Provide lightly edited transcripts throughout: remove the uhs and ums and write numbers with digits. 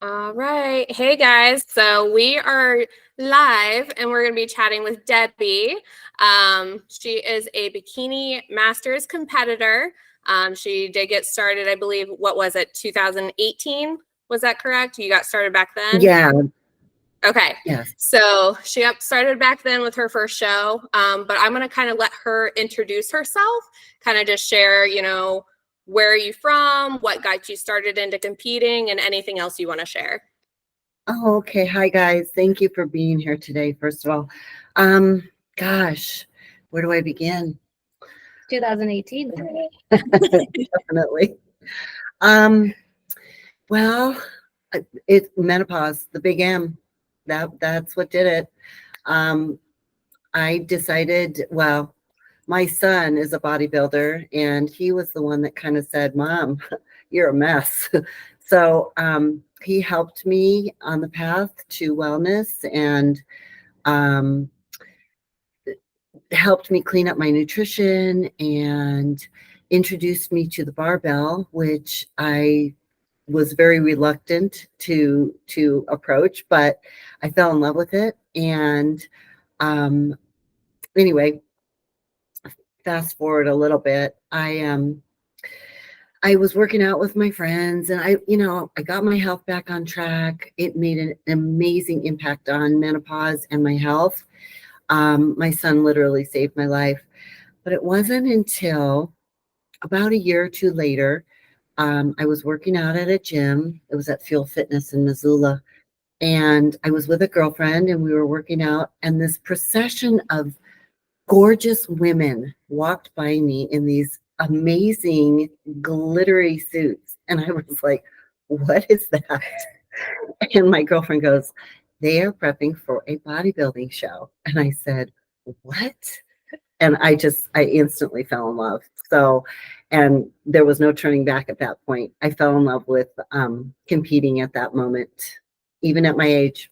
All right. Hey guys. So we are live and we're going to be chatting with Debbie. She is a bikini masters competitor. She did get started, I believe, what was it, 2018? Was that correct? You got started back then? Yeah. Okay. Yes. So she got started back then with her first show. But I'm going to kind of let her introduce herself, kind of just share, where are you from, what got you started into competing, and anything else you want to share. Oh, okay. Hi, guys. Thank you for being here today, first of all. Um, Gosh, where do I begin? 2018. Definitely. Um, well, it's menopause, the big M. That's what did it. Um, I decided, well, my son is a bodybuilder, and he was the one that kind of said, Mom, you're a mess. So he helped me on the path to wellness and um, helped me clean up my nutrition and introduced me to the barbell, which I was very reluctant to approach, but I fell in love with it. And um, anyway, fast forward a little bit, I was working out with my friends, and I got my health back on track. It made an amazing impact on menopause and my health. My son literally saved my life. But it wasn't until about a year or two later, I was working out at a gym. It was at Fuel Fitness in Missoula. And I was with a girlfriend, and we were working out, and this procession of gorgeous women walked by me in these amazing glittery suits. And I was like, what is that? And my girlfriend goes, they are prepping for a bodybuilding show. And I said, what? And I instantly fell in love. So, and there was no turning back at that point. I fell in love with competing at that moment, even at my age.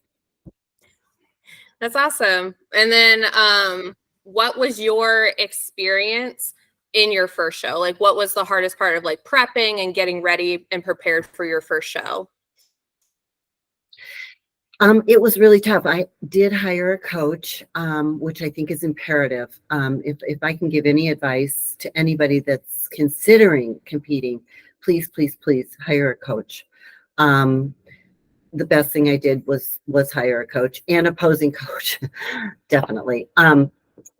That's awesome. And then what was your experience in your first show? Like, what was the hardest part of like prepping and getting ready and prepared for your first show? It was really tough. I did hire a coach, which I think is imperative. If I can give any advice to anybody that's considering competing, please, please, please hire a coach. The best thing I did was hire a coach and opposing coach, definitely.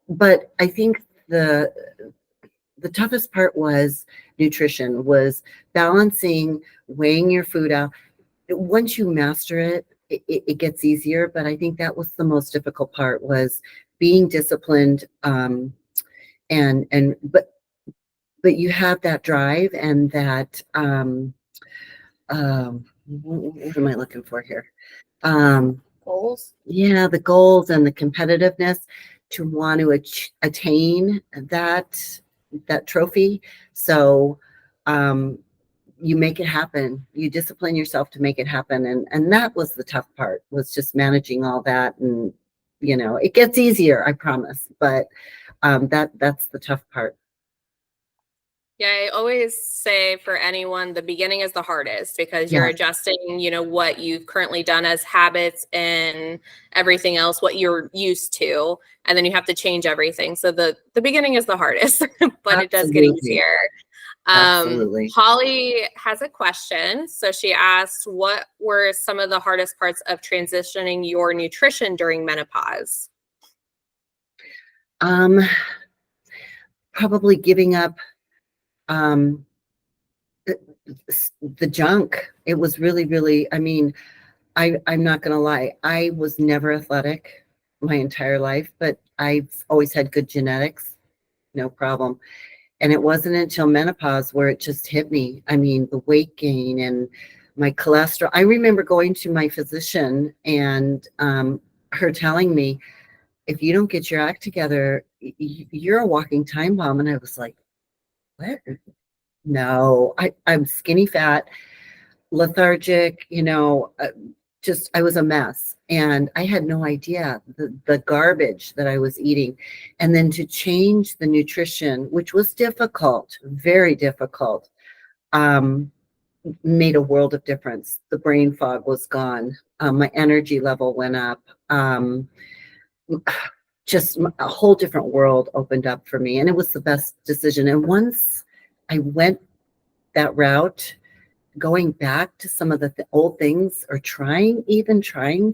But I think the toughest part was nutrition, was balancing, weighing your food out. Once you master it gets easier. But I think that was the most difficult part, was being disciplined. And but you have that drive and that what am I looking for here? Goals. Yeah, the goals and the competitiveness to want to attain that trophy. So you make it happen. You discipline yourself to make it happen. And that was the tough part, was just managing all that. And it gets easier, I promise. But that's the tough part. Yeah, I always say for anyone, the beginning is the hardest because you're Yes, adjusting, what you've currently done as habits and everything else, what you're used to, and then you have to change everything. So the beginning is the hardest, but it does get absolutely. easier. Absolutely. Holly has a question. So she asked, what were some of the hardest parts of transitioning your nutrition during menopause? Probably giving up um the junk. It was really, really, I mean, I'm not going to lie. I was never athletic my entire life, but I've always had good genetics, no problem. And it wasn't until menopause where it just hit me. I mean, the weight gain and my cholesterol. I remember going to my physician and her telling me, if you don't get your act together, you're a walking time bomb. And I was like, what? No, I'm skinny fat, lethargic, just I was a mess. And I had no idea the garbage that I was eating. And then to change the nutrition, which was difficult, very difficult, um, made a world of difference. The brain fog was gone. My energy level went up. Just a whole different world opened up for me, and it was the best decision. And once I went that route, going back to some of the old things, or trying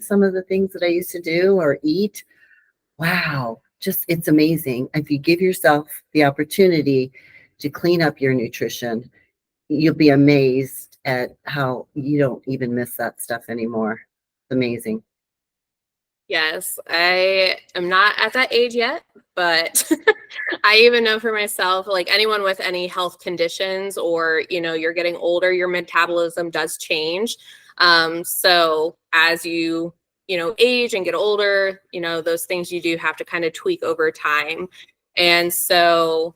some of the things that I used to do or eat, wow, just it's amazing. If you give yourself the opportunity to clean up your nutrition, you'll be amazed at how you don't even miss that stuff anymore. It's amazing. Yes, I am not at that age yet, but I even know for myself, like anyone with any health conditions, or you're getting older, your metabolism does change. So as you age and get older, those things you do have to kind of tweak over time. And so,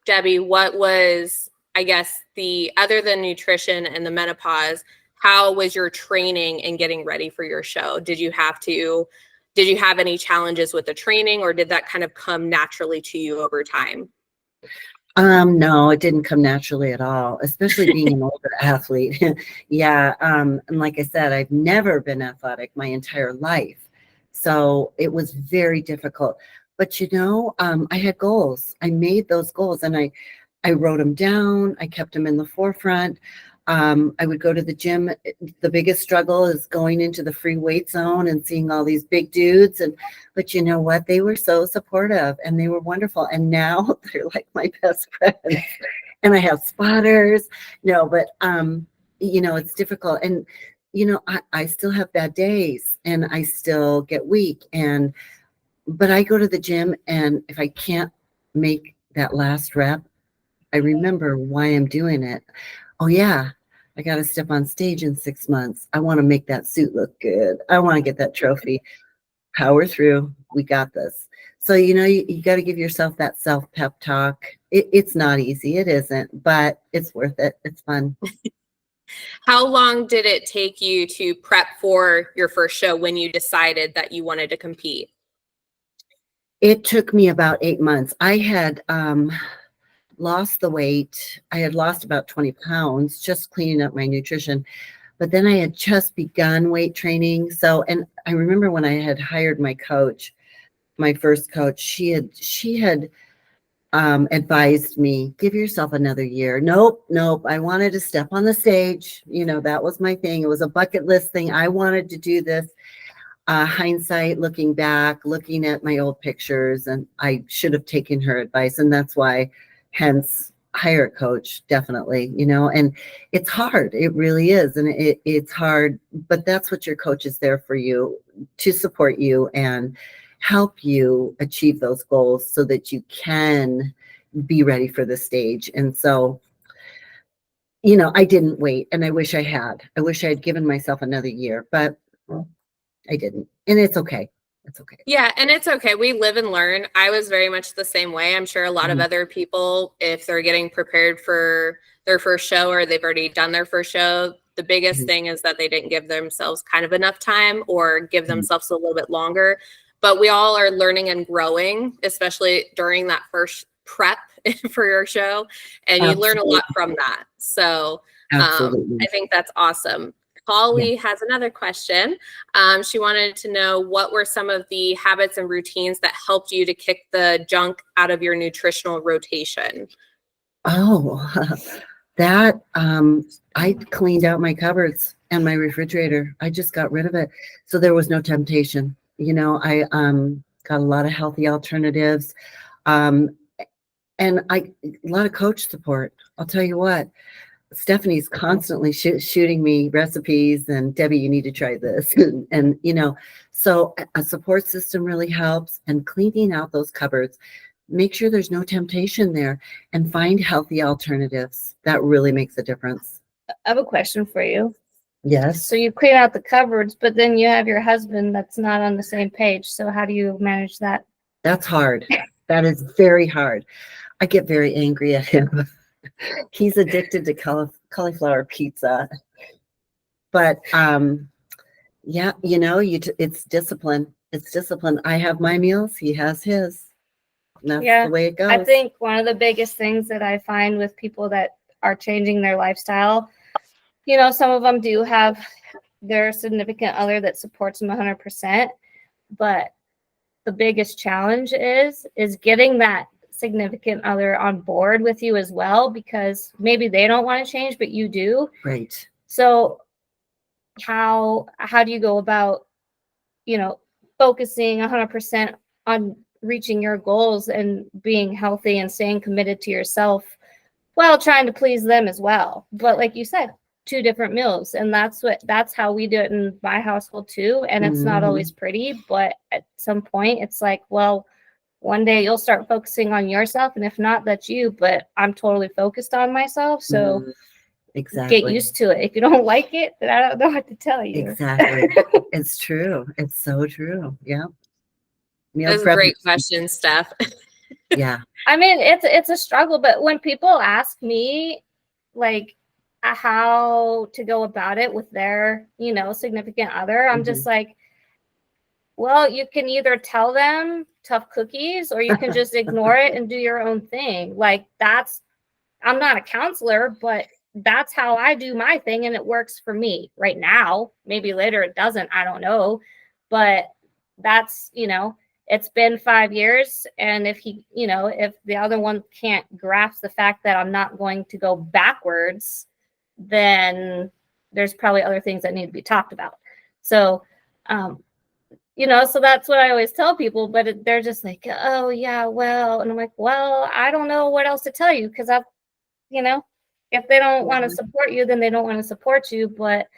Debbie, what was, I guess, the other than nutrition and the menopause, how was your training and getting ready for your show? Did you have any challenges with the training, or did that kind of come naturally to you over time? No, it didn't come naturally at all, especially being an older athlete. Yeah. And like I said, I've never been athletic my entire life. So it was very difficult. But I had goals. I made those goals, and I wrote them down. I kept them in the forefront. I would go to the gym. The biggest struggle is going into the free weight zone and seeing all these big dudes. But you know what? They were so supportive, and they were wonderful. And now they're like my best friends. And I have spotters. No, but it's difficult. And I still have bad days, and I still get weak. But I go to the gym, and if I can't make that last rep, I remember why I'm doing it. Oh yeah, I got to step on stage in 6 months. I want to make that suit look good. I want to get that trophy. Power through. We got this. So, you got to give yourself that self pep talk. It's not easy. It isn't, but it's worth it. It's fun. How long did it take you to prep for your first show when you decided that you wanted to compete? It took me about 8 months. I had lost the weight. I had lost about 20 pounds just cleaning up my nutrition. But then I had just begun weight training. So, and I remember when I had hired my coach, my first coach, she had advised me, give yourself another year. Nope. I wanted to step on the stage. That was my thing. It was a bucket list thing. I wanted to do this. Hindsight, looking back, looking at my old pictures, and I should have taken her advice. And that's why, hence, hire a coach, definitely, and it's hard. It really is. And it's hard, but that's what your coach is there for you, to support you and help you achieve those goals so that you can be ready for the stage. And so, I didn't wait, and I wish I had. I wish I had given myself another year, but I didn't. And it's okay. It's okay. Yeah, and it's okay. We live and learn. I was very much the same way. I'm sure a lot of other people, if they're getting prepared for their first show or they've already done their first show, the biggest thing is that they didn't give themselves kind of enough time, or give themselves a little bit longer. But we all are learning and growing, especially during that first prep for your show. And you learn a lot from that. So I think that's awesome. Holly has another question. She wanted to know, what were some of the habits and routines that helped you to kick the junk out of your nutritional rotation? Oh, that I cleaned out my cupboards and my refrigerator. I just got rid of it. So there was no temptation. I got a lot of healthy alternatives. And a lot of coach support. I'll tell you what, Stephanie's constantly shooting me recipes, and Debbie, you need to try this. And so a support system really helps, and cleaning out those cupboards, make sure there's no temptation there, and find healthy alternatives. That really makes a difference. I have a question for you. Yes. So you clean out the cupboards, but then you have your husband that's not on the same page. So how do you manage that? That's hard. That is very hard. I get very angry at him. He's addicted to cauliflower pizza. But yeah, it's discipline. It's discipline. I have my meals, he has his. That's the way it goes. I think one of the biggest things that I find with people that are changing their lifestyle, you know, some of them do have their significant other that supports them 100%, but the biggest challenge is getting that significant other on board with you as well, because maybe they don't want to change, but you do. Right. So how do you go about, you know, focusing 100% on reaching your goals and being healthy and staying committed to yourself while trying to please them as well? But like you said, two different meals, and that's how we do it in my household too. And it's not always pretty, but at some point it's like, well, one day you'll start focusing on yourself, and if not, that's you, but I'm totally focused on myself. So exactly. get used to it. If you don't like it, then I don't know what to tell you. Exactly. It's true. It's so true. Yeah. Meal That's a prep. great question, Steph. Yeah. I mean, it's a struggle, but when people ask me like how to go about it with their, you know, significant other, I'm just like, well, you can either tell them tough cookies or you can just ignore it and do your own thing. Like I'm not a counselor, but that's how I do my thing, and it works for me right now. Maybe later it doesn't, I don't know. But that's, you know, it's been 5 years, and if he, you know, if the other one can't grasp the fact that I'm not going to go backwards, then there's probably other things that need to be talked about. So, you know, so that's what I always tell people, but they're just like, oh yeah, well, and I'm like, well, I don't know what else to tell you, because I've, you know, if they don't want to support you, then they don't want to support you. But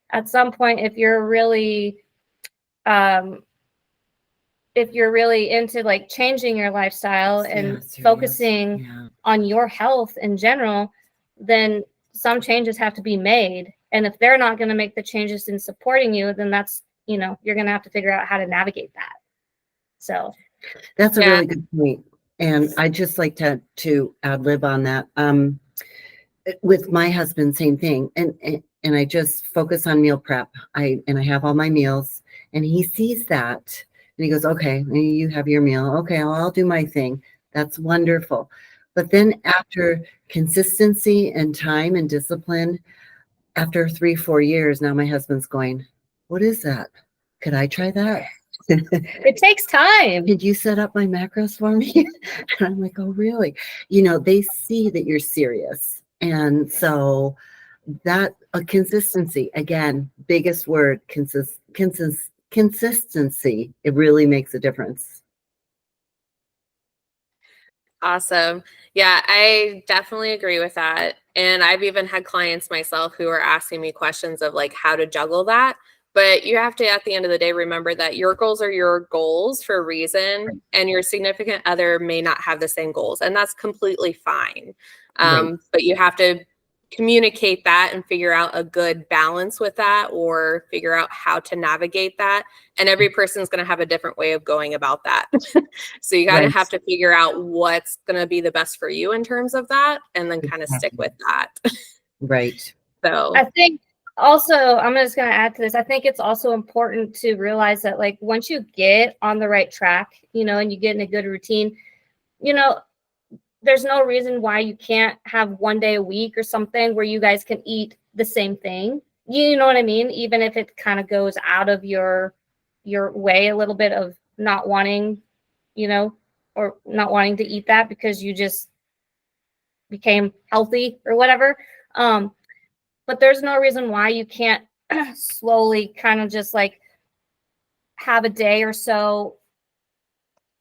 at some point, if you're really into like changing your lifestyle and focusing on your health in general, then some changes have to be made. And if they're not going to make the changes in supporting you, then that's, you know, you're going to have to figure out how to navigate that. So that's a really good point. And I just like to ad lib on that. With my husband, same thing. And I just focus on meal prep. I have all my meals, and he sees that and he goes, okay, you have your meal. Okay, I'll do my thing. That's wonderful. But then after consistency and time and discipline, after 3-4 years, now my husband's going, what is that? Could I try that? It takes time. Did you set up my macros for me? And I'm like, oh, really? You know, they see that you're serious. And so that consistency, again, biggest word, consistency, it really makes a difference. Awesome. Yeah, I definitely agree with that. And I've even had clients myself who are asking me questions of like how to juggle that. But you have to, at the end of the day, remember that your goals are your goals for a reason, and your significant other may not have the same goals, and that's completely fine. But you have to communicate that and figure out a good balance with that, or figure out how to navigate that. And every person's going to have a different way of going about that. So you kind of have to figure out what's going to be the best for you in terms of that, and then kind of stick with that. Right. So I think also, I'm just going to add to this. I think it's also important to realize that like once you get on the right track, you know, and you get in a good routine, you know, there's no reason why you can't have one day a week or something where you guys can eat the same thing. You know what I mean? Even if it kind of goes out of your way a little bit of not wanting, you know, or not wanting to eat that because you just became healthy or whatever. But there's no reason why you can't slowly kind of just like have a day or so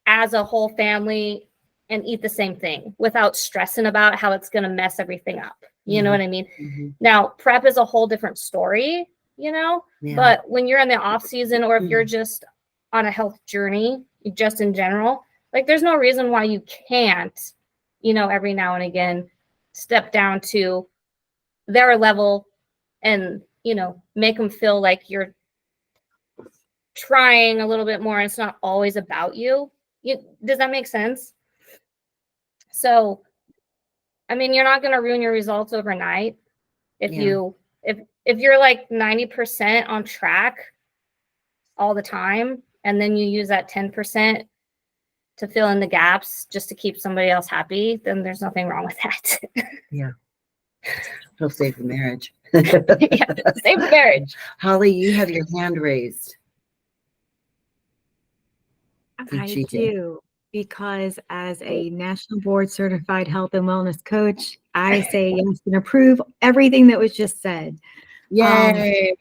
as a whole family and eat the same thing without stressing about how it's going to mess everything up. You know what I mean? Now, prep is a whole different story, you know, but when you're in the off season, or if you're just on a health journey, just in general, like there's no reason why you can't, you know, every now and again, step down to their level and, you know, make them feel like you're trying a little bit more. And it's not always about you. Does that make sense? So, I mean, you're not going to ruin your results overnight. If you're like 90% on track all the time, and then you use that 10% to fill in the gaps just to keep somebody else happy, then there's nothing wrong with that. Yeah. It'll save the marriage. Yeah, save the marriage. Holly, you have your hand raised. I do, because as a national board certified health and wellness coach, I say yes and approve everything that was just said. Yay!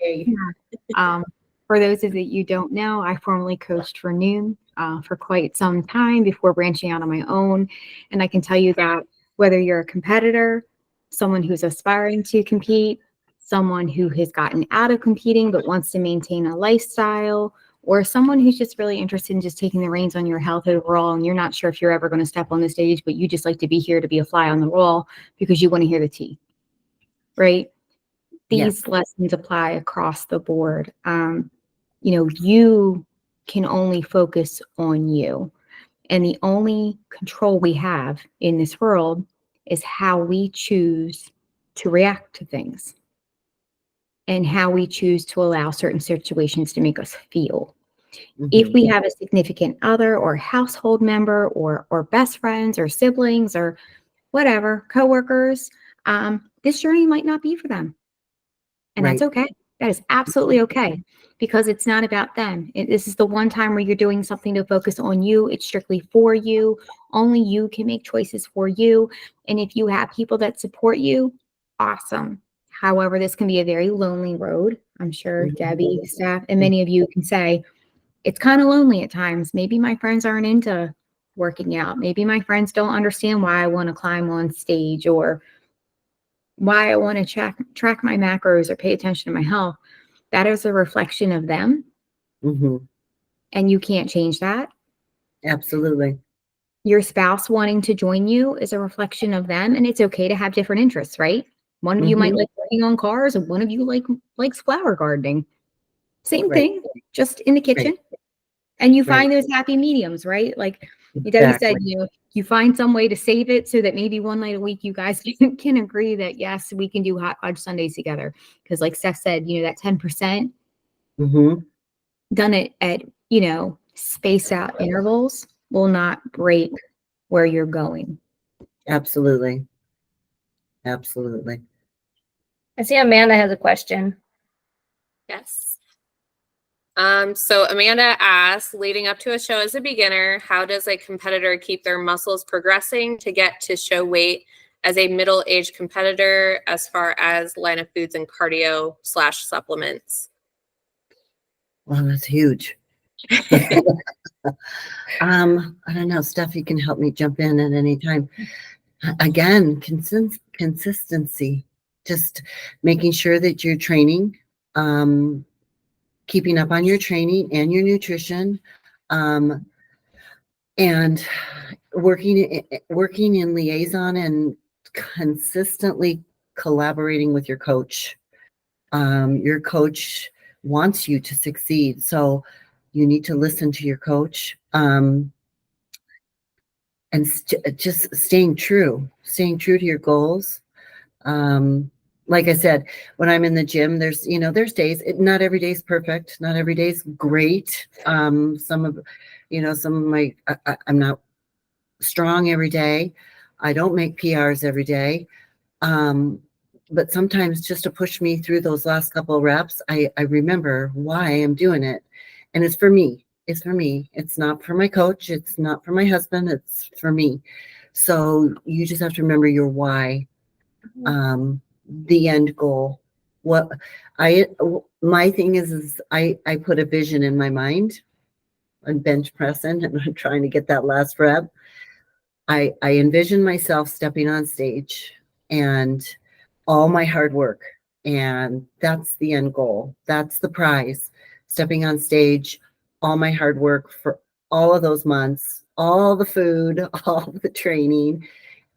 For those of you don't know, I formerly coached for Noon for quite some time before branching out on my own. And I can tell you that whether you're a competitor, someone who's aspiring to compete, someone who has gotten out of competing but wants to maintain a lifestyle, or someone who's just really interested in just taking the reins on your health overall, and you're not sure if you're ever going to step on the stage, but you just like to be here to be a fly on the wall because you want to hear the tea, right? These lessons apply across the board. You can only focus on you. And the only control we have in this world is how we choose to react to things and how we choose to allow certain situations to make us feel. If we have a significant other or household member or best friends or siblings or whatever, coworkers, this journey might not be for them. And that's okay. That is absolutely okay, because it's not about them. This is the one time where you're doing something to focus on you. It's strictly for you. Only you can make choices for you. And if you have people that support you, awesome. However, this can be a very lonely road. I'm sure Debbie, Steph, and many of you can say, it's kind of lonely at times. Maybe my friends aren't into working out. Maybe my friends don't understand why I want to climb on stage or why I want to track my macros or pay attention to my health. That is a reflection of them. And you can't change that. Absolutely. Your spouse wanting to join you is a reflection of them. And it's okay to have different interests, right? One of you might like working on cars and one of you likes flower gardening. Same thing, just in the kitchen. And you find those happy mediums, right? Like Debbie said, you find some way to save it so that maybe one night a week you guys can agree that, yes, we can do hot fudge Sundays together. Because like Steph said, that 10% done it at, spaced out intervals will not break where you're going. Absolutely. Absolutely. I see Amanda has a question. Yes. So Amanda asks, leading up to a show as a beginner, how does a competitor keep their muscles progressing to get to show weight as a middle-aged competitor as far as line of foods and cardio / supplements? Well, that's huge. I don't know, Steph, you can help me jump in at any time. Again, consistency, just making sure that you're training, keeping up on your training and your nutrition, and working in liaison and consistently collaborating with your coach. Your coach wants you to succeed, so you need to listen to your coach, and just staying true to your goals. Like I said, when I'm in the gym, there's days, not every day's perfect. Not every day's great. Some of my, I'm not strong every day. I don't make PRs every day. But sometimes just to push me through those last couple of reps, I remember why I'm doing it. And it's for me. It's for me. It's not for my coach. It's not for my husband. It's for me. So you just have to remember your why. The end goal. My thing is I put a vision in my mind. I'm bench pressing and I'm trying to get that last rep. I envision myself stepping on stage and all my hard work, and that's the end goal. That's the prize. Stepping on stage, all my hard work for all of those months, all the food, all the training,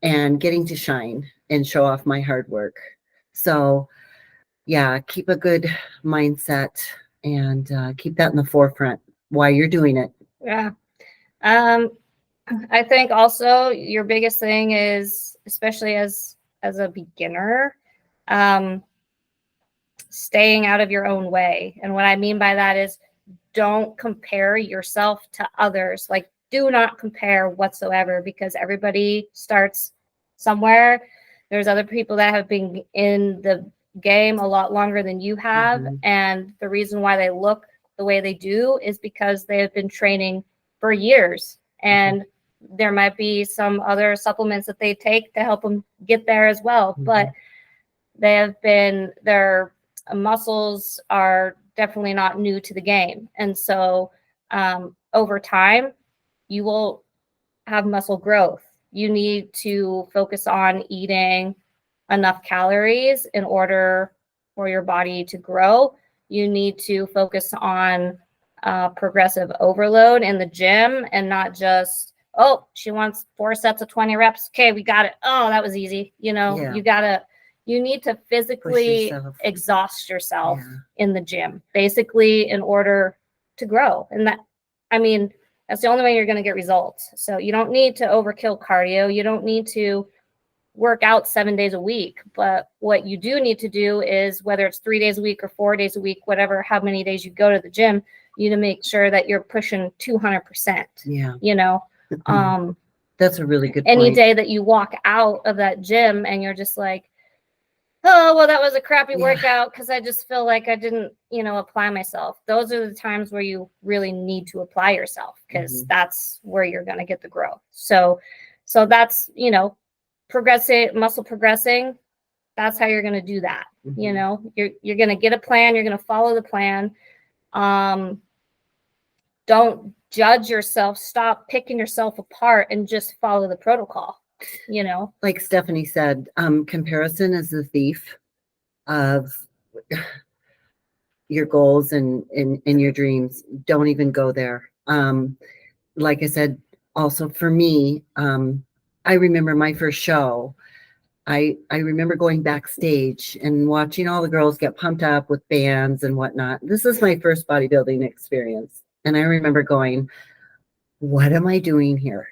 and getting to shine and show off my hard work. So yeah, keep a good mindset and keep that in the forefront while you're doing it. Yeah. I think also your biggest thing is, especially as a beginner, staying out of your own way. And what I mean by that is don't compare yourself to others. Like, do not compare whatsoever, because everybody starts somewhere. There's other people that have been in the game a lot longer than you have. Mhm. And the reason why they look the way they do is because they have been training for years. And there might be some other supplements that they take to help them get there as well. But their muscles are definitely not new to the game. And so over time, you will have muscle growth. You need to focus on eating enough calories in order for your body to grow. You need to focus on progressive overload in the gym and not just, oh, she wants 4 sets of 20 reps. Okay, we got it. Oh, that was easy. You need to physically exhaust yourself in the gym, basically, in order to grow. And that's the only way you're going to get results. So you don't need to overkill cardio. You don't need to work out 7 days a week. But what you do need to do is, whether it's 3 days a week or 4 days a week, whatever, how many days you go to the gym, you need to make sure that you're pushing 200%. Yeah. That's a really good Any point. day that you walk out of that gym and you're just like, oh, well, that was a crappy workout because I just feel like I didn't, apply myself. Those are the times where you really need to apply yourself, because that's where you're going to get the growth. So that's, muscle progressing. That's how you're going to do that. You're going to get a plan. You're going to follow the plan. Don't judge yourself. Stop picking yourself apart and just follow the protocol. Like Stephanie said, comparison is the thief of your goals and your dreams. Don't even go there. Like I said, also for me, I remember my first show. I remember going backstage and watching all the girls get pumped up with bands and whatnot. This is my first bodybuilding experience. And I remember going, what am I doing here?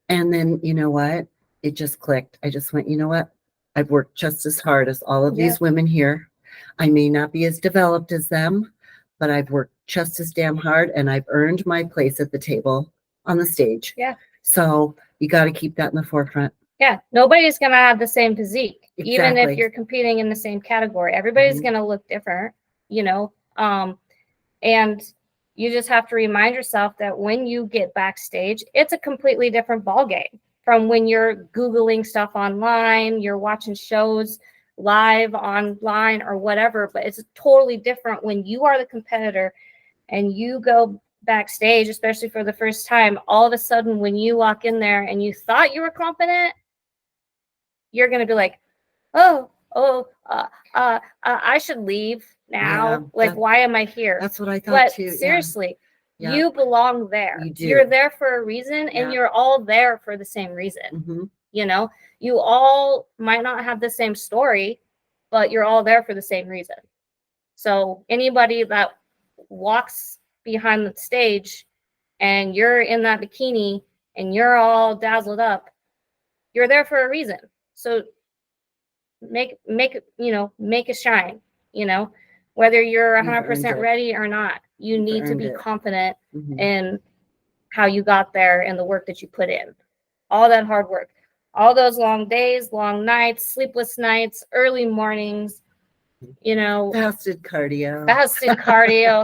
And then, you know what? It just clicked. I just went, you know what? I've worked just as hard as all of these women here. I may not be as developed as them, but I've worked just as damn hard, and I've earned my place at the table on the stage. Yeah. So you got to keep that in the forefront. Yeah. Nobody's going to have the same physique, even if Exactly. you're competing in the same category. Everybody's going to look different, and you just have to remind yourself that when you get backstage, it's a completely different ballgame from when you're Googling stuff online, you're watching shows live online or whatever, but it's totally different when you are the competitor and you go backstage, especially for the first time. All of a sudden, when you walk in there and you thought you were competent, you're going to be like, I should leave now. Yeah, why am I here? That's what I thought too. Seriously, Yeah. you belong there. You do. You're there for a reason, and you're all there for the same reason. You all might not have the same story, but you're all there for the same reason. So anybody that walks behind the stage and you're in that bikini and you're all dazzled up, you're there for a reason. So make it shine, whether you're 100% ready or not. You need to be confident in how you got there and the work that you put in. All that hard work, all those long days, long nights, sleepless nights, early mornings, fasted cardio,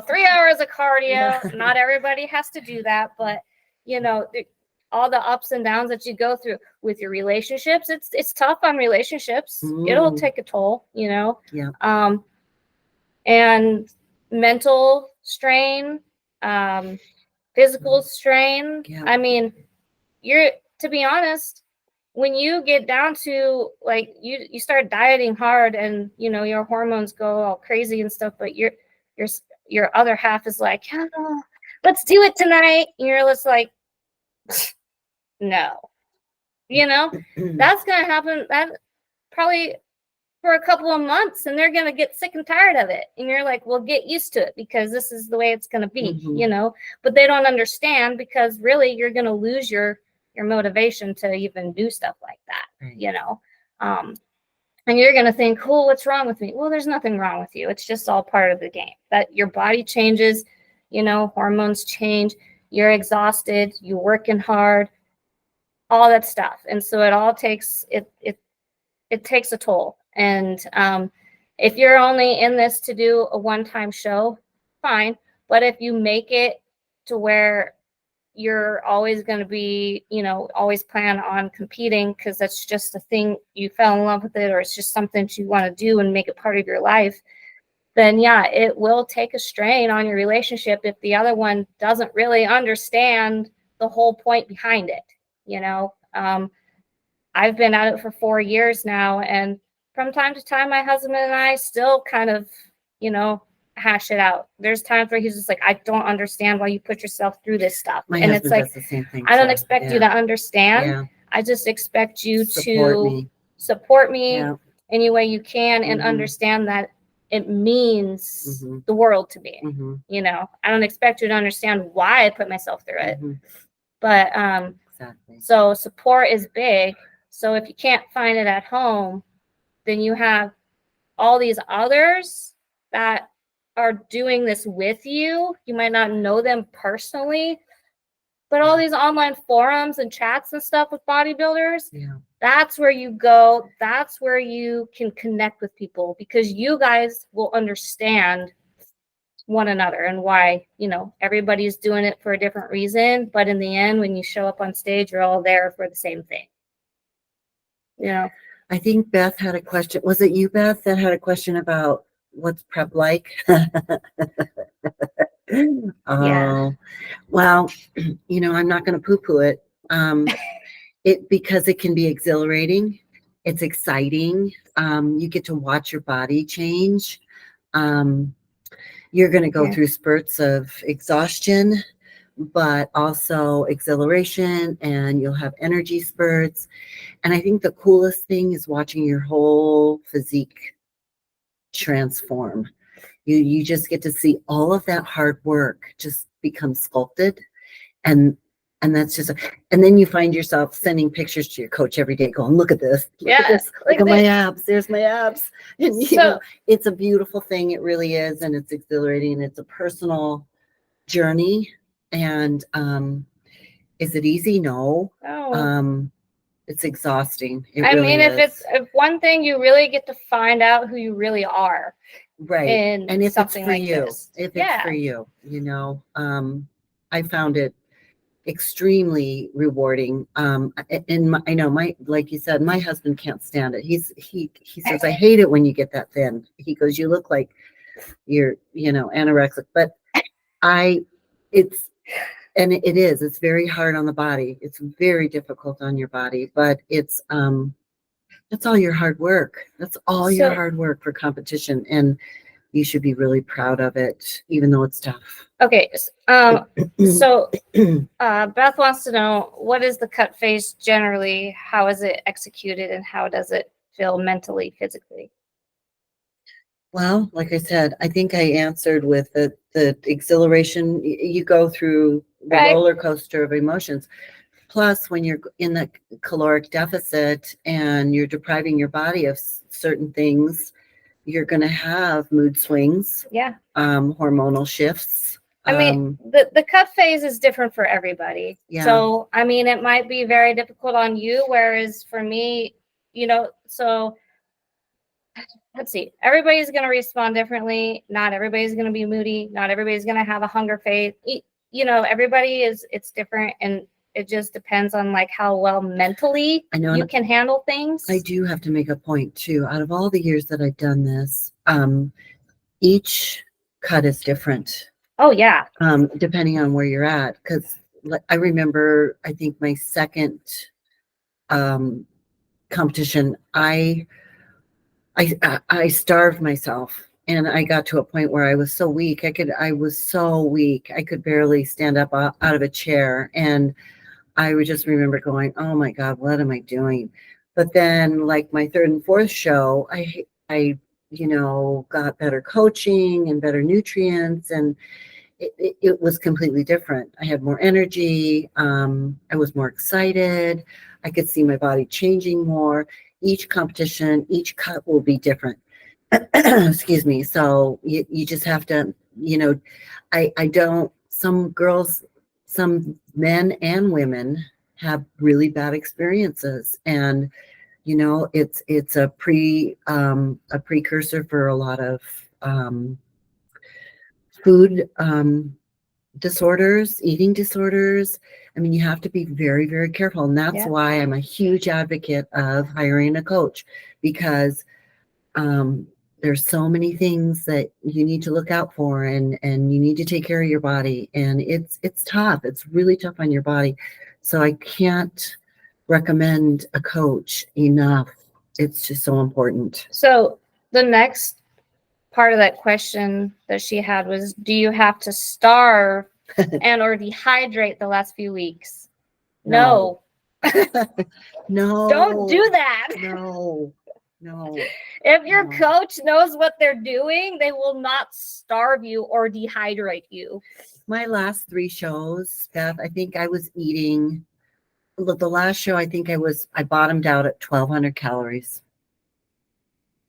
3 hours of cardio. Not everybody has to do that, but all the ups and downs that you go through with your relationships. It's tough on relationships. It'll take a toll, and mental strain, physical strain. I mean, to be honest, when you get down to like you start dieting hard and your hormones go all crazy and stuff, but your other half is like, oh, let's do it tonight. And you're just like, no, that's gonna happen. That probably for a couple of months, and they're gonna get sick and tired of it. And you're like, well, get used to it because this is the way it's gonna be, But they don't understand, because really you're gonna lose your motivation to even do stuff like that, right. And you're gonna think, oh, what's wrong with me? Well, there's nothing wrong with you. It's just all part of the game. That your body changes, hormones change. You're exhausted. You're working hard. All that stuff. And so it all takes it takes a toll. And if you're only in this to do a one-time show, fine. But if you make it to where you're always going to be, always plan on competing because that's just a thing, you fell in love with it, or it's just something you want to do and make it part of your life, then yeah, it will take a strain on your relationship if the other one doesn't really understand the whole point behind it. I've been at it for 4 years now, and from time to time, my husband and I still kind of, hash it out. There's times where he's just like, I don't understand why you put yourself through this stuff. My and husband it's like, does the same thing. I don't too. expect Yeah. you to understand. Yeah. I just expect you Support to me. support me Yeah. any way you can and Mhm. understand that it means Mhm. the world to me. Mhm. I don't expect you to understand why I put myself through it. Mhm. But Exactly. so support is big. So if you can't find it at home, then you have all these others that are doing this with you. You might not know them personally, but all these online forums and chats and stuff with bodybuilders, Yeah. that's where you go. That's where you can connect with people, because you guys will understand one another and why, everybody's doing it for a different reason. But in the end, when you show up on stage, you're all there for the same thing. I think Beth had a question. Was it you, Beth, that had a question about what's prep like? Yeah. Well, I'm not going to poo-poo it. Because it can be exhilarating. It's exciting. You get to watch your body change. You're going to go through spurts of exhaustion, but also exhilaration, and you'll have energy spurts. And I think the coolest thing is watching your whole physique transform. You just get to see all of that hard work just become sculpted, and that's just, and then you find yourself sending pictures to your coach every day going, look at this, look at this, look at my abs, there's my abs. And it's a beautiful thing. It really is. And it's exhilarating. It's a personal journey. And is it easy? No. It's exhausting. It really is. If one thing, you really get to find out who you really are. Right. And if it's for like you, this. it's for you, I found it extremely rewarding. And I know like you said, my husband can't stand it. He says, I hate it when you get that thin. He goes, you look like you're, anorexic. But it's very hard on the body. It's very difficult on your body, but it's all your hard work. That's all your hard work for competition. And you should be really proud of it, even though it's tough. Okay. So Beth wants to know, what is the cut phase generally? How is it executed, and how does it feel mentally, physically? Well, like I said, I think I answered with the exhilaration. You go through the roller coaster of emotions. Plus, when you're in the caloric deficit and you're depriving your body of certain things, you're going to have mood swings, hormonal shifts. The cut phase is different for everybody. Yeah. So, it might be very difficult on you, whereas for me, so let's see, everybody's going to respond differently. Not everybody's going to be moody. Not everybody's going to have a hunger phase. Everybody it's different, and it just depends on like how well mentally you can handle things. I do have to make a point too. Out of all the years that I've done this, each cut is different. Oh yeah. Depending on where you're at, because I remember, I think my second competition, I starved myself, and I got to a point where I was so weak. I was so weak. I could barely stand up out of a chair. And I would just remember going, oh my God, what am I doing? But then like my third and fourth show, I got better coaching and better nutrients, and it was completely different. I had more energy. I was more excited. I could see my body changing more. Each competition, each cut will be different. Excuse me. So you just have to, some girls, some men and women have really bad experiences, and You know, it's a precursor for a lot of food disorders, eating disorders. I mean, you have to be very, very careful. And that's why I'm a huge advocate of hiring a coach, because there's so many things that you need to look out for, and you need to take care of your body. And it's tough. It's really tough on your body. So I can't recommend a coach enough. It's just so important. So the next part of that question that she had was, do you have to starve and or dehydrate the last few weeks? No. No. Don't do that. No. If your No. coach knows what they're doing, they will not starve you or dehydrate you. My last 3 shows, Beth, I think I was eating, the last show, I think I bottomed out at 1,200 calories.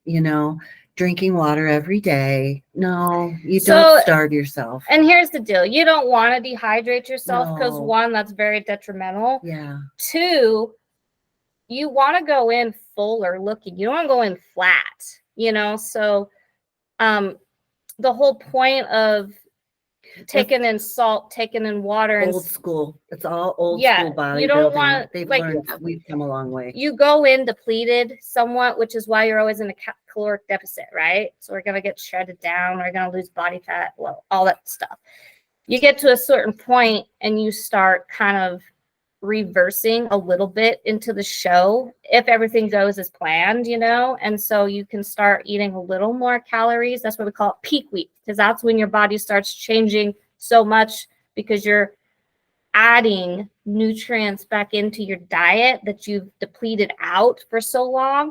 You know, drinking water every day. No, you don't starve yourself. And here's the deal. You don't want to dehydrate yourself because, No. 1, that's very detrimental. Yeah. 2, you want to go in fuller looking. You don't want to go in flat, you know? So the whole point of taking in salt, taking in water, Old school. It's all old Yeah, school bodybuilding. you don't want, They've like, learned. We've come a long way. you go in depleted somewhat, which is why you're always in a caloric deficit, right? So we're going to get shredded down. We're going to lose body fat, well, all that stuff. You get to a certain point and you start kind of reversing a little bit into the show if everything goes as planned, you know? And so you can start eating a little more calories. That's what we call it peak week, because that's when your body starts changing so much because you're adding nutrients back into your diet that you've depleted out for so long.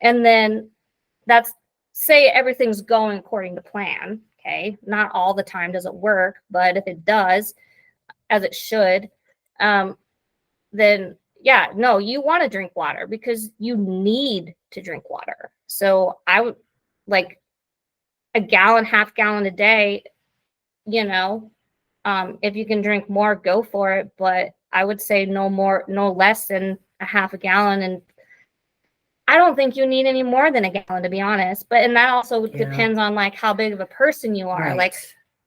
And then that's, say everything's going according to plan. Okay. Not all the time does it work, but if it does, as it should, then yeah, no, you want to drink water because you need to drink water. So I would like a gallon, half gallon a day, you know, if you can drink more, go for it. But I would say no less than a half a gallon. And I don't think you need any more than a gallon, to be honest. But, and that also depends on like how big of a person you are, like,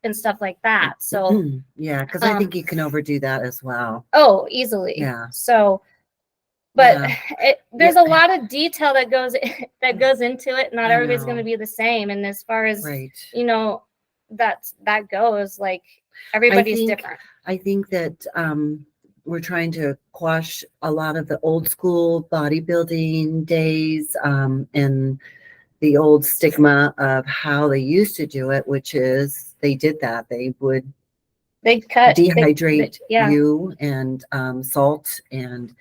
and stuff like that. So yeah, because I think you can overdo that as well. Oh, easily. Yeah. So, but there's a lot of detail that goes into it. Not everybody's going to be the same. And as far as you know, that goes, like everybody's different. I think that we're trying to quash a lot of the old school bodybuilding days and the old stigma of how they used to do it, which is they did that. They would dehydrate you and salt, and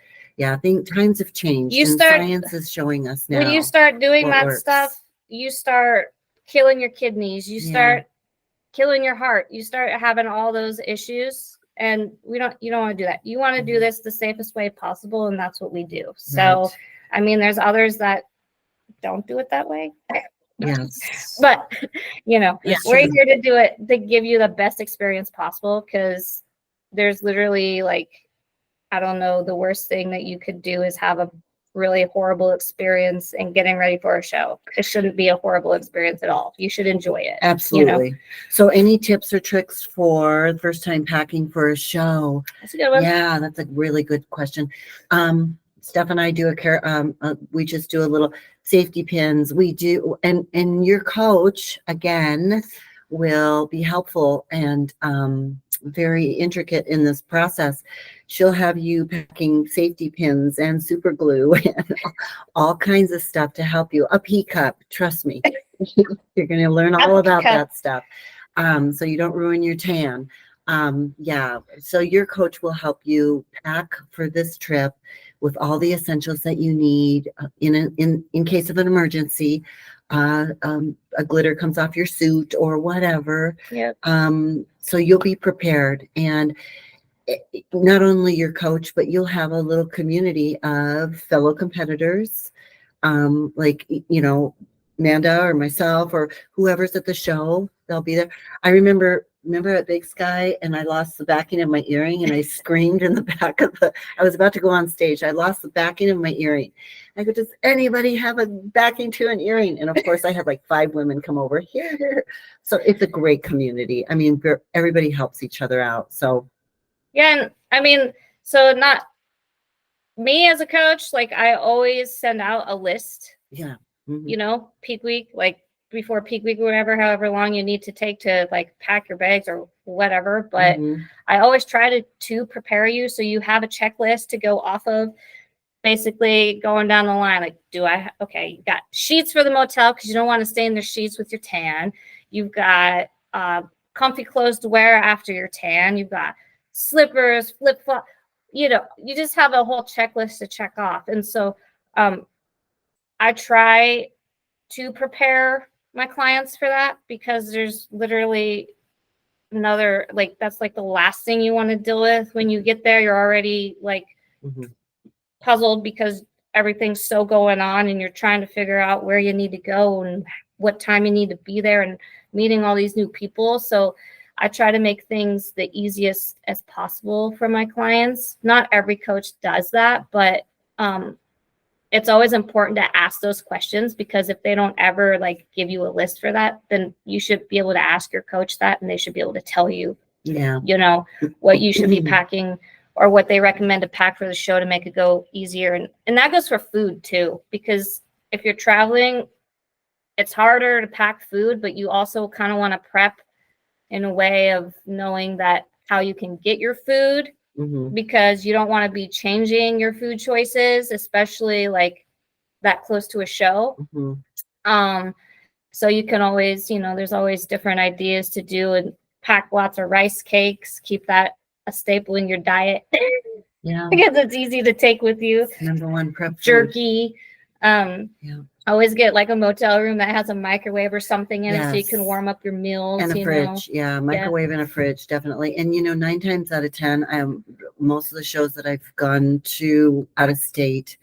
I think times have changed and science is showing us now. When you start doing that stuff, you start killing your kidneys, you start killing your heart, you start having all those issues, and you don't want to do that. You want to do this the safest way possible, and that's what we do. So I mean, there's others that don't do it that way. Yes. But you know, we're here to do it to give you the best experience possible, because there's literally, like, I don't know, the worst thing that you could do is have a really horrible experience and getting ready for a show. It shouldn't be a horrible experience at all. You should enjoy it. Absolutely. You know? So any tips or tricks for the first time packing for a show? That's a good one. Yeah, that's a really good question. Steph and I do we just do a little safety pins. We do, and your coach again will be helpful and very intricate in this process. She'll have you packing safety pins and super glue and all kinds of stuff to help you. A pee cup, trust me, you're going to learn all about that stuff. So you don't ruin your tan. So your coach will help you pack for this trip with all the essentials that you need in case of an emergency. A glitter comes off your suit or whatever. So you'll be prepared, and not only your coach, but you'll have a little community of fellow competitors, like, you know, Amanda or myself or whoever's at the show. They'll be there. I remember remember at Big Sky, and I lost the backing of my earring, and I screamed in the back of I was about to go on stage. I lost the backing of my earring. I go, does anybody have a backing to an earring? And of course, I had like 5 women come over here. So it's a great community. I mean, everybody helps each other out. So yeah, and I mean, so not me as a coach, like I always send out a list. yeah. You know, peak week, like before peak week or whatever, however long you need to take to like pack your bags or whatever. But I always try to prepare you so you have a checklist to go off of, basically going down the line. Like, okay, you got sheets for the motel because you don't want to stay in the sheets with your tan. You've got comfy clothes to wear after your tan. You've got slippers, flip-flop. You know, you just have a whole checklist to check off. And so I try to prepare my clients for that, because there's literally another, like, that's like the last thing you want to deal with when you get there. You're already like puzzled because everything's so going on and you're trying to figure out where you need to go and what time you need to be there and meeting all these new people. So I try to make things the easiest as possible for my clients. Not every coach does that, but it's always important to ask those questions, because if they don't ever like give you a list for that, then you should be able to ask your coach that, and they should be able to tell you, you know, what you should be packing or what they recommend to pack for the show to make it go easier. And that goes for food too, because if you're traveling, it's harder to pack food, but you also kind of want to prep in a way of knowing that how you can get your food, because you don't want to be changing your food choices, especially like that close to a show. So you can always, you know, there's always different ideas to do, and pack lots of rice cakes, keep that a staple in your diet. Because it's easy to take with you. It's #1 prep jerky. Always get like a motel room that has a microwave or something in it, so you can warm up your meals. And a fridge. Microwave and a fridge, definitely. And, you know, 9 times out of 10, most of the shows that I've gone to out of state,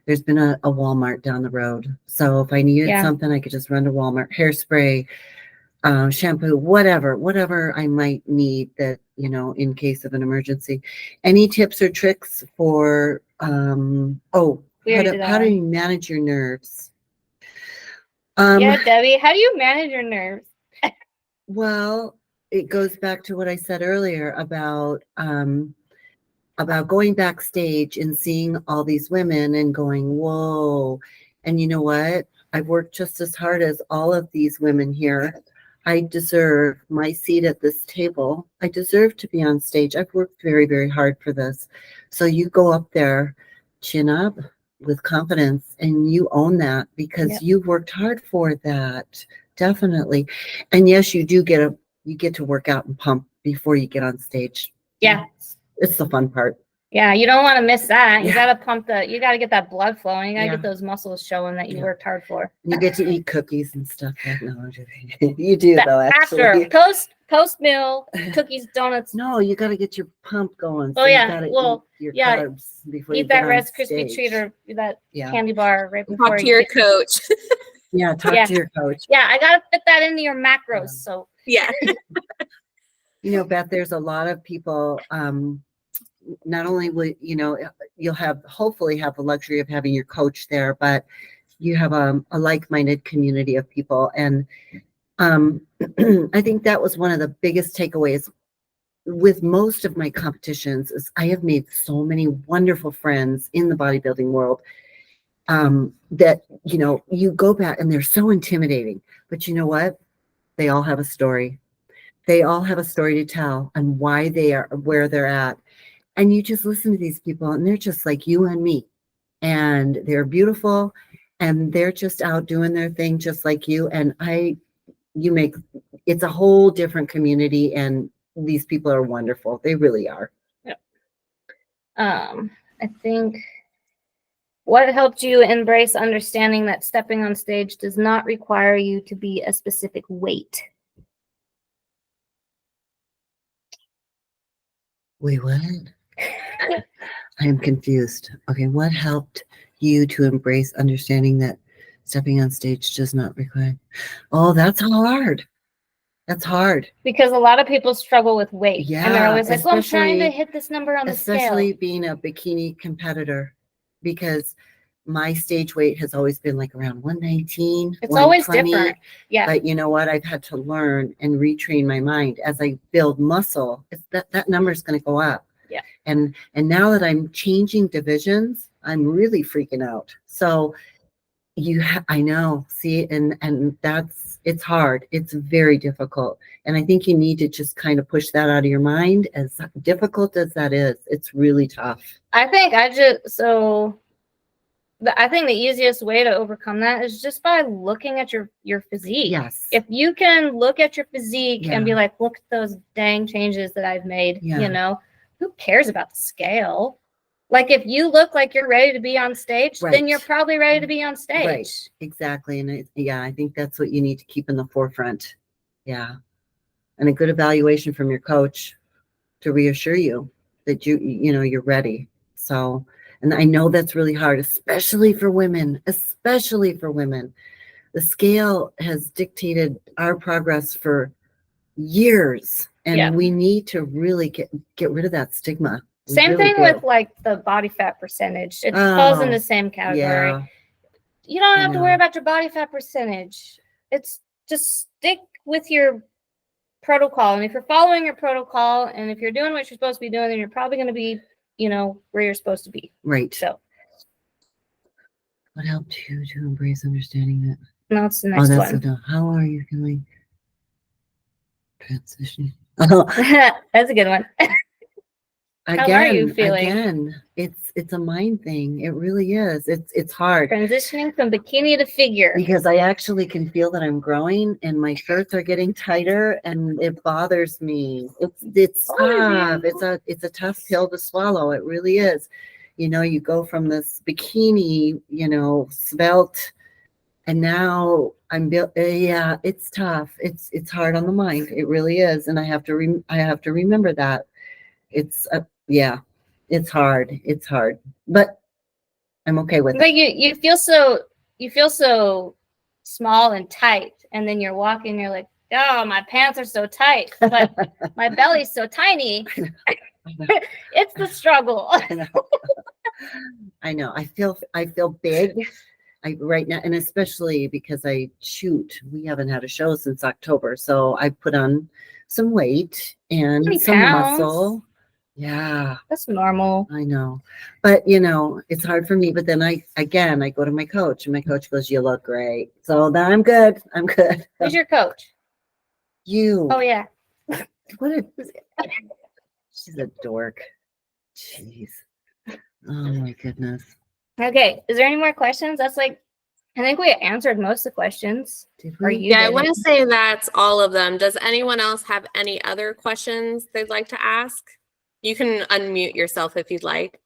there's been a Walmart down the road. So if I needed something, I could just run to Walmart. Hairspray, shampoo, whatever I might need that, you know, in case of an emergency. Any tips or tricks for, how do you manage your nerves? Debbie, how do you manage your nerves? Well, it goes back to what I said earlier about going backstage and seeing all these women and going, whoa. And you know what? I've worked just as hard as all of these women here. I deserve my seat at this table. I deserve to be on stage. I've worked very, very hard for this. So you go up there, chin up, with confidence, and you own that, because you've worked hard for that. Definitely. And yes, you get to work out and pump before you get on stage. It's the fun part. You don't want to miss that. You got to you got to get that blood flowing. You got to get those muscles showing that you worked hard for. You get to eat cookies and stuff. No, you do though, actually. After, post meal, cookies, donuts. No, you got to get your pump going. So you gotta eat your carbs before eat that Rice Krispie treat or that candy bar right before. Talk to your coach. Talk to your coach. I got to fit that into your macros. So you know, Beth, there's a lot of people. Not only will you'll hopefully have the luxury of having your coach there, but you have a like-minded community of people. And I think that was one of the biggest takeaways with most of my competitions is I have made so many wonderful friends in the bodybuilding world that, you know, you go back and they're so intimidating, but you know what? They all have a story. They all have a story to tell and why they are where they're at. And you just listen to these people and they're just like you and me, and they're beautiful and they're just out doing their thing just like you. And it's a whole different community, and these people are wonderful. They really are. I think what helped you embrace understanding that stepping on stage does not require you to be a specific weight? Wait, what? I am confused. Okay, what helped you to embrace understanding that stepping on stage does not require? Oh, that's hard. That's hard. because a lot of people struggle with weight. And they're Yeah, always like, well, I'm trying to especially hit this number on the especially scale. being a bikini competitor, because my stage weight has always been like around 119, It's always 120. different. Yeah. But you know what? I've had to learn and retrain my mind as I build muscle. It's that number is going to go up. Yeah. And now that I'm changing divisions, I'm really freaking out. So I know, see, and it's hard. It's very difficult. And I think you need to just kind of push that out of your mind. As difficult as that is, it's really tough. I think I think the easiest way to overcome that is just by looking at your physique. Yes. If you can look at your physique and be Yeah. like, look at those dang changes that I've made, Yeah. you know, who cares about the scale? Like if you look like you're ready to be on stage, then Right. you're probably ready to be on stage. Right. Exactly. And I think that's what you need to keep in the forefront. Yeah. And a good evaluation from your coach to reassure you that you're ready. So, and I know that's really hard, especially for women, The scale has dictated our progress for years, and Yeah. we need to really get rid of that stigma. We Same really thing do. with like the body fat percentage. It falls in Oh, the same category. Yeah. You don't I have to know. worry about your body fat percentage. It's just stick with your protocol. And if you're following your protocol and if you're doing what you're supposed to be doing, then you're probably going to be, where you're supposed to be. Right. So What helped you to embrace understanding that? now it's the next one. How are you feeling? Transitioning. Oh, That's a good one. How are you feeling? Again, it's a mind thing. It really is. It's hard. Transitioning from bikini to figure. Because I actually can feel that I'm growing and my shirts are getting tighter and it bothers me. It's tough. It's a tough pill to swallow. It really is. You go from this bikini, svelte, and now I'm built. Yeah, it's tough. It's hard on the mind. It really is. And I have to remember that. Yeah, it's hard. It's hard, but I'm okay with But it. you feel so small and tight, and then you're walking, you're like, oh, my pants are so tight, but my belly's so tiny. It's the struggle. I know. I feel big. Right now, and especially because I shoot. We haven't had a show since October, so I put on some weight and some pounds? muscle. Yeah, That's normal. I know. But it's hard for me. But then I go to my coach and my coach goes, "You look great." So then I'm good. Who's your coach? You. Oh yeah. She's a dork. Jeez. Oh my goodness. Okay. Is there any more questions? I think we answered most of the questions. Did Or we? you Yeah, I didn't. want to say that's all of them. Does anyone else have any other questions they'd like to ask? You can unmute yourself if you'd like.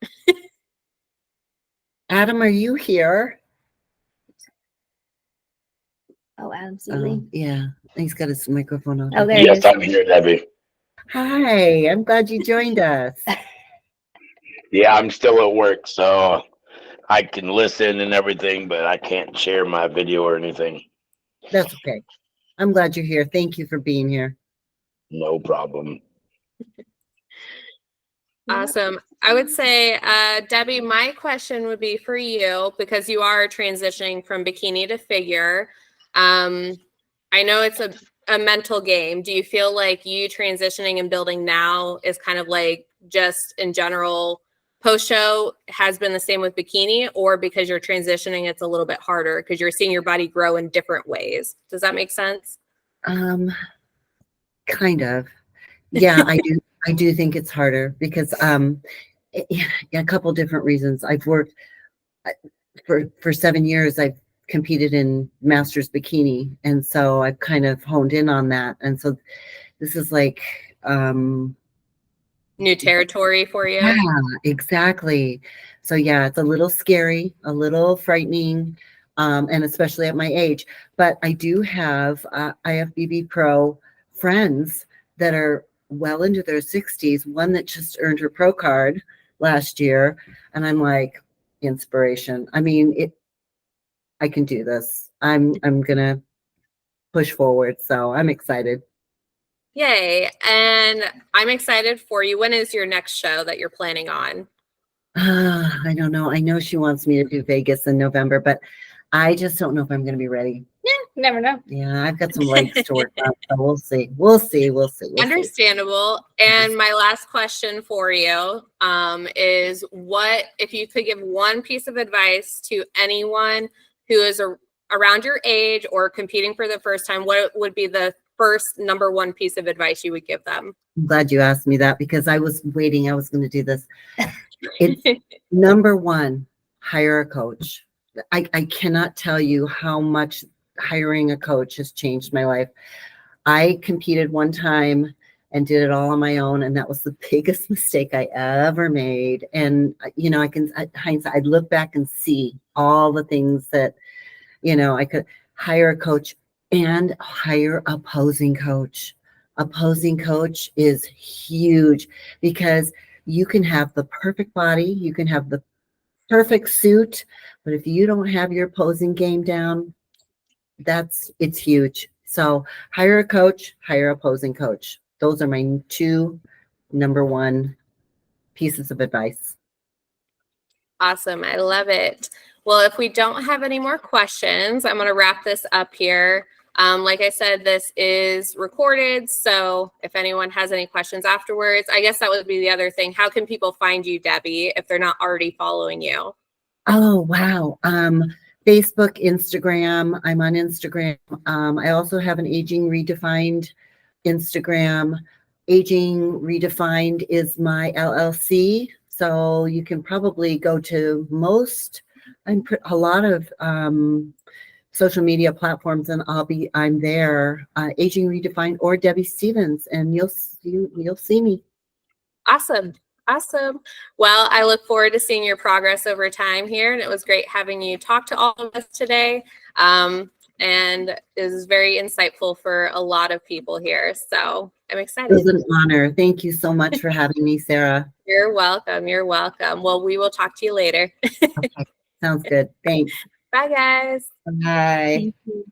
Adam, are you here? Oh, Adam Seeley. Yeah. He's got his microphone on. Oh, there he Yes, is. I'm here, Debbie. Hi, I'm glad you joined us. Yeah, I'm still at work, so I can listen and everything, but I can't share my video or anything. That's okay. I'm glad you're here. Thank you for being here. No problem. Awesome. I would say, Debbie, my question would be for you because you are transitioning from bikini to figure. I know it's a mental game. Do you feel like you transitioning and building now is kind of like just in general post-show has been the same with bikini, or because you're transitioning, it's a little bit harder because you're seeing your body grow in different ways? Does that make sense? Kind of. Yeah, I do think it's harder because a couple different reasons. I've worked for 7 years. I've competed in masters bikini, and so I've kind of honed in on that. And so this is like New territory for you? yeah, exactly. So yeah, it's a little scary, a little frightening, and especially at my age. But I do have IFBB Pro friends that are well into their 60s. One that just earned her pro card last year, and I'm like, inspiration. I mean, I can do this. I'm gonna push forward. So I'm excited. Yay. And I'm excited for you. When is your next show that you're planning on? I don't know. I know she wants me to do Vegas in November, but I just don't know if I'm going to be ready. Never know. Yeah, I've got some legs to work on. So we'll see. We'll see. We'll see. We'll see. Understandable. And my last question for you is what, if you could give one piece of advice to anyone who is around your age or competing for the first time, what would be the first number one piece of advice you would give them? I'm glad you asked me that because I was waiting. I was going to do this. It's number one, hire a coach. I cannot tell you how much hiring a coach has changed my life. I competed one time and did it all on my own, and that was the biggest mistake I ever made. And you know, hindsight, I'd look back and see all the things that, you know, I could hire a coach and hire a posing coach. A posing coach is huge because you can have the perfect body, you can have the perfect suit, but if you don't have your posing game down, it's huge. So hire a coach, hire a posing coach. Those are my two number one pieces of advice. Awesome. I love it. Well, if we don't have any more questions, I'm going to wrap this up here. Like I said, this is recorded. So if anyone has any questions afterwards, I guess that would be the other thing. How can people find you, Debbie, if they're not already following you? Oh, wow. Facebook, Instagram. I'm on Instagram. I also have an Aging Redefined Instagram. Aging Redefined is my LLC. So you can probably go to a lot of social media platforms, and I'm there. Aging Redefined or Debbie Stevens, and you'll see me. Awesome. Awesome. Well, I look forward to seeing your progress over time here. And it was great having you talk to all of us today. And it was very insightful for a lot of people here. So I'm excited. It was an honor. Thank you so much for having me, Sarah. You're welcome. You're welcome. Well, we will talk to you later. Okay. Sounds good. Thanks. Bye, guys. Bye. Thank you.